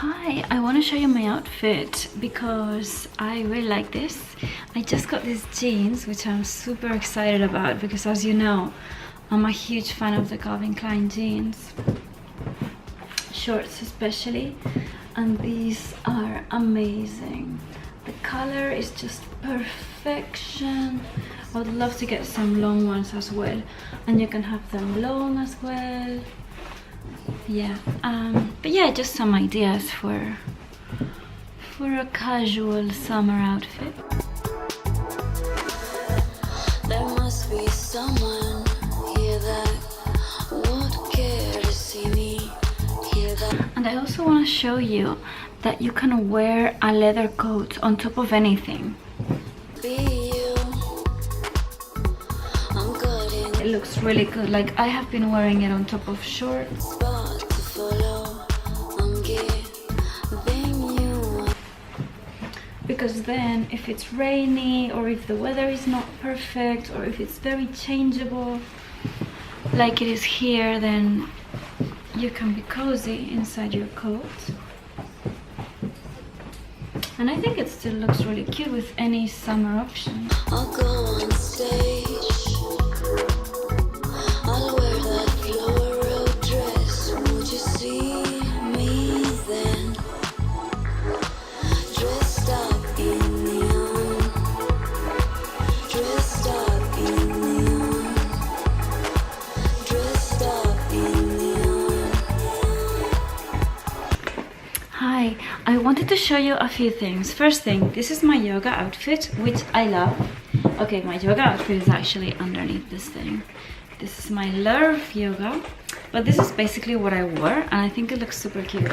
Hi, I want to show you my outfit because I really like this. I just got these jeans, which I'm super excited about because, as you know, I'm a huge fan of the Calvin Klein jeans, shorts especially, and these are amazing. The color is just perfection. I would love to get some long ones as well, and you can have them long as well. Yeah, but yeah, just some ideas for a casual summer outfit. There must be someone here that would care to see me here that. And I also want to show you that you can wear a leather coat on top of anything. Be you. I'm good in It looks really good. Like, I have been wearing it on top of shorts. spot to follow. I'm giving you. Because then if it's rainy or if the weather is not perfect or if it's very changeable like it is here, then you can be cozy inside your coat. And I think it still looks really cute with any summer option. I'll go on stage. I'll wear that floral dress. Would you see me then? Dressed up in neon. Dressed up in neon. Dressed up in neon. Hi, I wanted to show you a few things. First thing, this is my yoga outfit, which I love. Okay, my yoga outfit is actually underneath this thing. This is my Love yoga, but this is basically what I wore, and I think it looks super cute.